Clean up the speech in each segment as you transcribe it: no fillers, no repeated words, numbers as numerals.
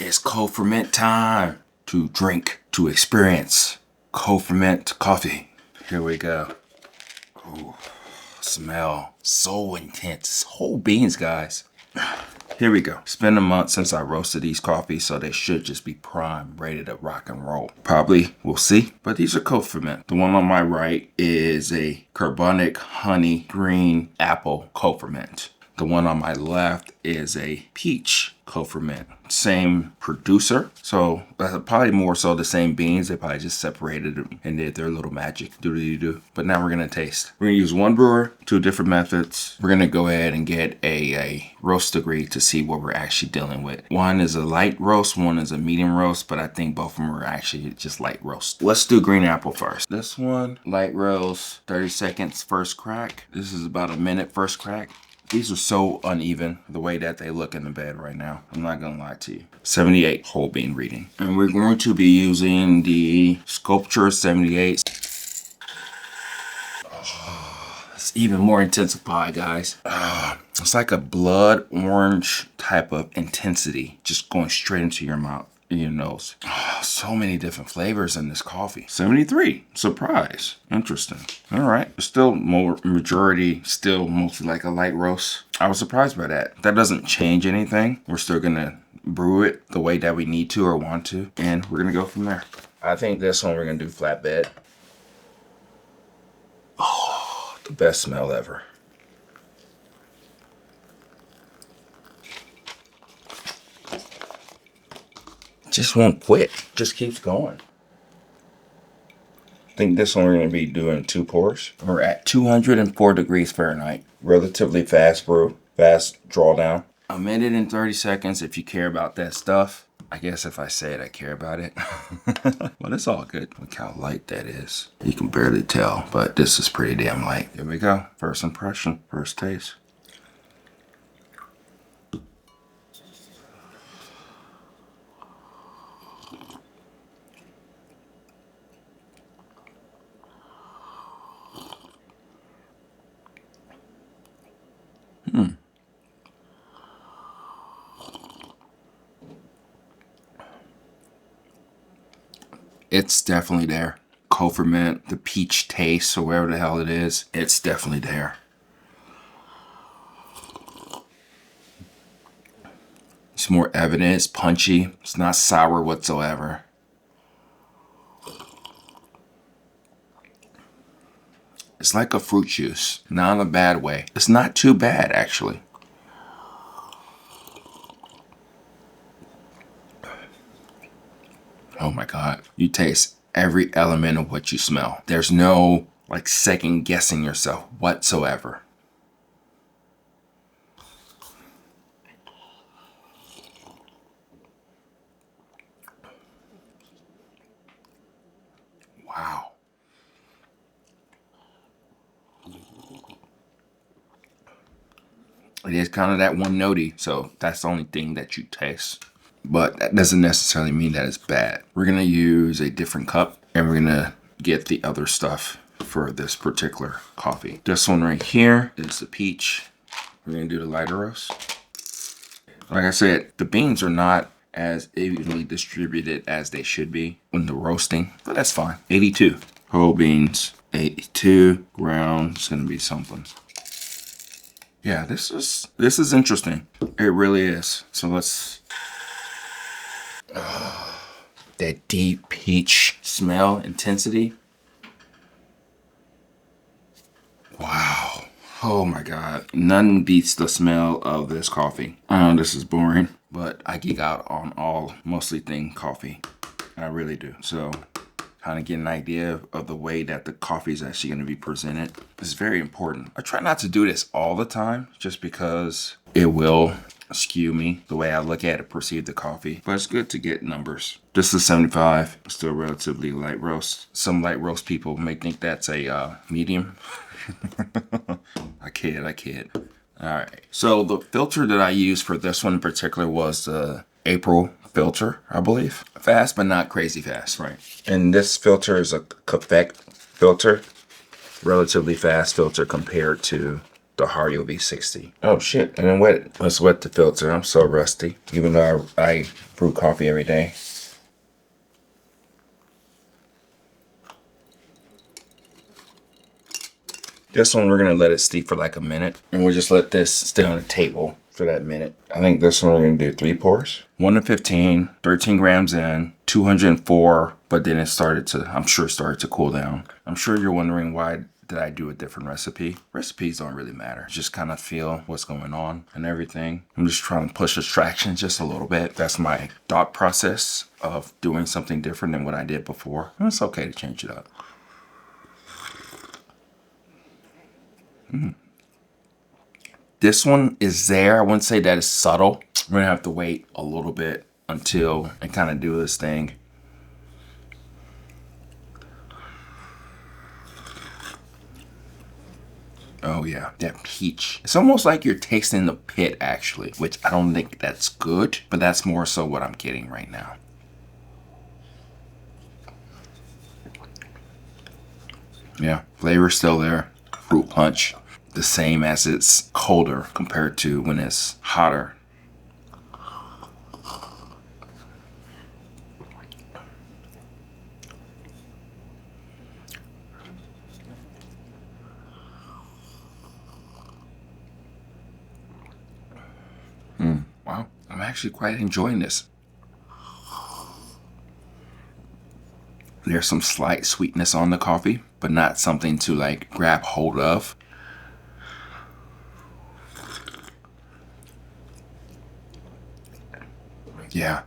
It's co-ferment time. To drink, to experience co-ferment coffee. Here we go. Ooh, smell so intense. Whole beans, guys. Here we go. It's been a month since I roasted these coffees, so they should just be prime, ready to rock and roll. Probably, we'll see. But these are co-ferment. The one on my right is a Carbonic honey green apple co-ferment. The one on my left is a peach co-ferment. Same producer, so probably more so the same beans. They probably just separated them and did their little magic do. But now we're gonna taste. We're gonna use one brewer, two different methods. We're gonna go ahead and get a roast degree to see what we're actually dealing with. One is a light roast, one is a medium roast, but I think both of them are actually just light roast. Let's do green apple first. This one, light roast, 30 seconds first crack. This is about a minute first crack. These are so uneven, the way that they look in the bed right now. I'm not gonna lie to you. 78 whole bean reading. And we're going to be using the Sculpture 78. Oh, it's even more intensified, guys. It's like a blood orange type of intensity, just going straight into your mouth. Your nose. Oh, so many different flavors in this coffee. 73. Surprise. Interesting. All right. Still majority, still mostly like a light roast. I was surprised by that. That doesn't change anything. We're still gonna brew it the way that we need to or want to. And we're gonna go from there. I think this one we're gonna do flatbed. Oh, the best smell ever. Just won't quit. Just keeps going. I think this one we're going to be doing 2 pours. We're at 204 degrees Fahrenheit. Relatively fast brew, fast drawdown. A minute and 30 seconds if you care about that stuff. I guess if I say it, I care about it. But it's all good. Look how light that is. You can barely tell, but this is pretty damn light. Here we go. First impression, first taste. It's definitely there. Co-ferment, the peach taste, or whatever the hell it is, it's definitely there. It's more evident, it's punchy, it's not sour whatsoever. It's like a fruit juice, not in a bad way. It's not too bad, actually. Oh my God. You taste every element of what you smell. There's no like second guessing yourself whatsoever. Wow. It is kind of that one-noty, so that's the only thing that you taste. But that doesn't necessarily mean that it's bad. We're gonna use a different cup and we're gonna get the other stuff for this particular coffee. This one right here is the peach. We're gonna do the lighter roast. Like I said, the beans are not as evenly distributed as they should be when the roasting, but that's fine. 82 whole beans, 82 ground. It's gonna be something. Yeah, this is interesting. It really is. So let's. That deep peach smell intensity. Wow. Oh my God. None beats the smell of this coffee. I know this is boring, but I geek out on all mostly thing coffee. I really do. So kind of get an idea of the way that the coffee is actually going to be presented is very important. I try not to do this all the time just because it will skew me the way I look at it, perceive the coffee, but it's good to get numbers. This is 75, still relatively light roast. Some light roast people may think that's a medium. I kid. All right, so the filter that I used for this one in particular was the April filter, I believe. Fast, but not crazy fast, right? And this filter is a Kefec filter, relatively fast filter compared to the hardy will be 60. Oh shit, and then let's wet the filter. I'm so rusty, even though I brew coffee every day. This one, we're gonna let it steep for like a minute, and we'll just let this stay on the table for that minute. I think this one we're gonna do 3 pours. 1 to 15, 13 grams in, 204, but then I'm sure it started to cool down. I'm sure you're wondering why did I do a different recipe. Recipes don't really matter. Just kind of feel what's going on and everything. I'm just trying to push extraction just a little bit. That's my thought process of doing something different than what I did before. And it's okay to change it up. This one is there. I wouldn't say that it's subtle. We're gonna have to wait a little bit until I kind of do this thing. Oh yeah, that peach. It's almost like you're tasting the pit actually, which I don't think that's good, but that's more so what I'm getting right now. Yeah, flavor's still there. Fruit punch. The same as it's colder compared to when it's hotter. Wow, I'm actually quite enjoying this. There's some slight sweetness on the coffee, but not something to like grab hold of. Yeah,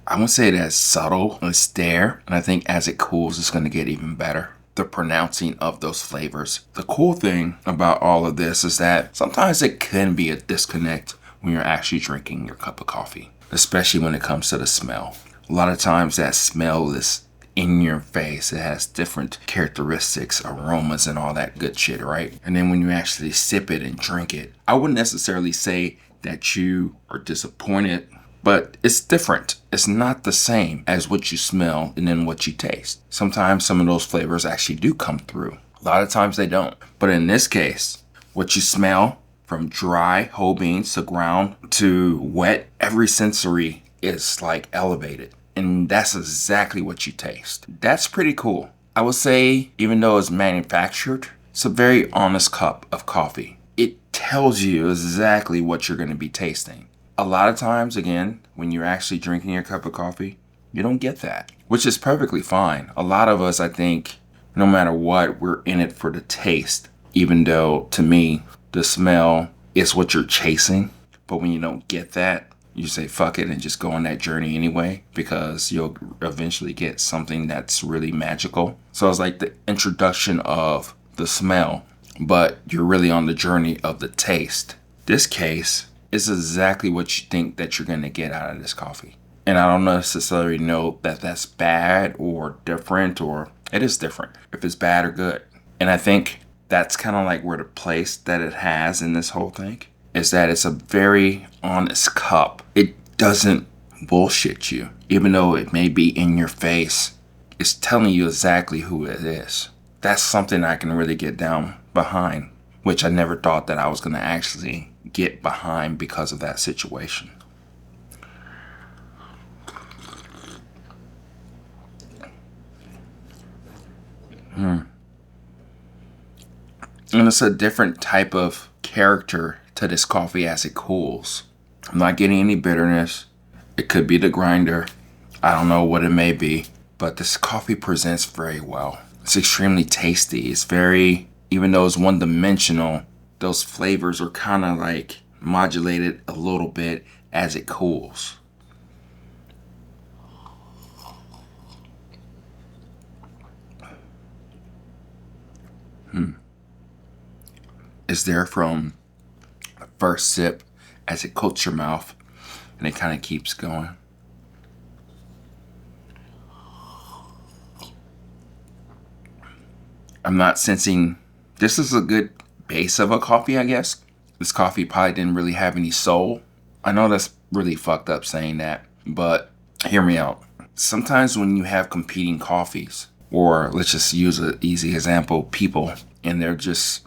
I wouldn't say that's subtle. It's there, and I think as it cools, it's going to get even better. The pronouncing of those flavors. The cool thing about all of this is that sometimes it can be a disconnect when you're actually drinking your cup of coffee, especially when it comes to the smell. A lot of times that smell is in your face. It has different characteristics, aromas, and all that good shit, right? And then when you actually sip it and drink it, I wouldn't necessarily say that you are disappointed, but it's different. It's not the same as what you smell and then what you taste. Sometimes some of those flavors actually do come through. A lot of times they don't. But in this case, what you smell from dry whole beans to ground to wet, every sensory is like elevated. And that's exactly what you taste. That's pretty cool. I would say, even though it's manufactured, it's a very honest cup of coffee. It tells you exactly what you're going to be tasting. A lot of times, again, when you're actually drinking your cup of coffee, you don't get that, which is perfectly fine. A lot of us, I think, no matter what, we're in it for the taste, even though, to me, the smell is what you're chasing. But when you don't get that, you say fuck it and just go on that journey anyway, because you'll eventually get something that's really magical. So it's like the introduction of the smell, but you're really on the journey of the taste. This case is exactly what you think that you're going to get out of this coffee. And I don't necessarily know that that's bad or different, or it is different if it's bad or good. And I think that's kind of like where the place that it has in this whole thing is that it's a very honest cup. It doesn't bullshit you, even though it may be in your face. It's telling you exactly who it is. That's something I can really get down behind, which I never thought that I was going to actually get behind because of that situation. And it's a different type of character to this coffee as it cools. I'm not getting any bitterness. It could be the grinder. I don't know what it may be, but this coffee presents very well. It's extremely tasty. It's very, even though it's one-dimensional, those flavors are kind of like modulated a little bit as it cools. It's there from the first sip as it coats your mouth, and it kind of keeps going. I'm not sensing, this is a good base of a coffee, I guess. This coffee probably didn't really have any soul. I know that's really fucked up saying that, but hear me out. Sometimes when you have competing coffees, or let's just use an easy example, people, and they're just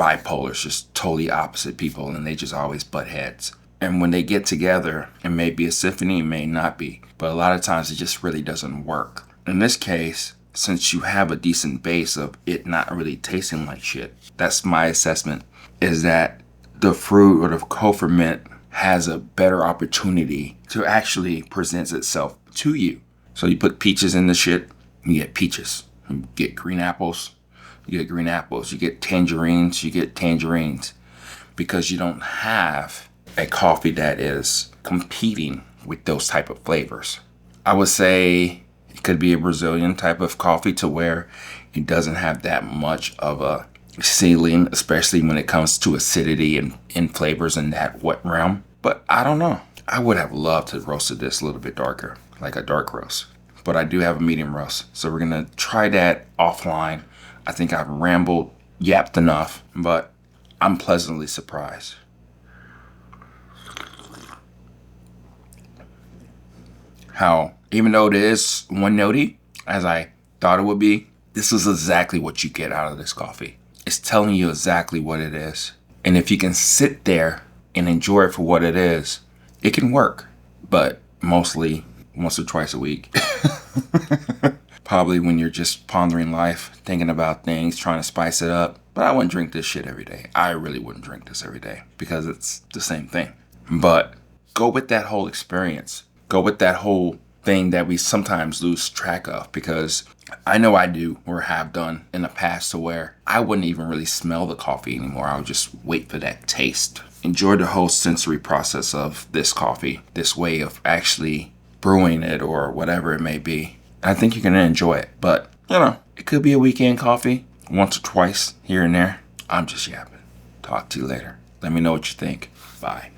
bipolars, just totally opposite people, and they just always butt heads. And when they get together, it may be a symphony, it may not be, but a lot of times it just really doesn't work. In this case, since you have a decent base of it not really tasting like shit, that's my assessment, is that the fruit or the co-ferment has a better opportunity to actually present itself to you. So you put peaches in the shit, you get peaches. You get green apples, you get green apples. You get tangerines, you get tangerines. Because you don't have a coffee that is competing with those type of flavors. I would say it could be a Brazilian type of coffee to where it doesn't have that much of a ceiling, especially when it comes to acidity and flavors in that wet realm. But I don't know. I would have loved to roasted this a little bit darker, like a dark roast. But I do have a medium roast. So we're going to try that offline. I think I've yapped enough, but I'm pleasantly surprised. How, even though it is one-noty, as I thought it would be, this is exactly what you get out of this coffee. It's telling you exactly what it is. And if you can sit there and enjoy it for what it is, it can work. But mostly once or twice a week. Probably when you're just pondering life, thinking about things, trying to spice it up. But I wouldn't drink this shit every day. I really wouldn't drink this every day because it's the same thing. But go with that whole experience. Go with that whole thing that we sometimes lose track of, because I know I do or have done in the past to where I wouldn't even really smell the coffee anymore. I would just wait for that taste. Enjoy the whole sensory process of this coffee, this way of actually brewing it or whatever it may be. I think you're going to enjoy it, but it could be a weekend coffee once or twice here and there. I'm just yapping. Talk to you later. Let me know what you think. Bye.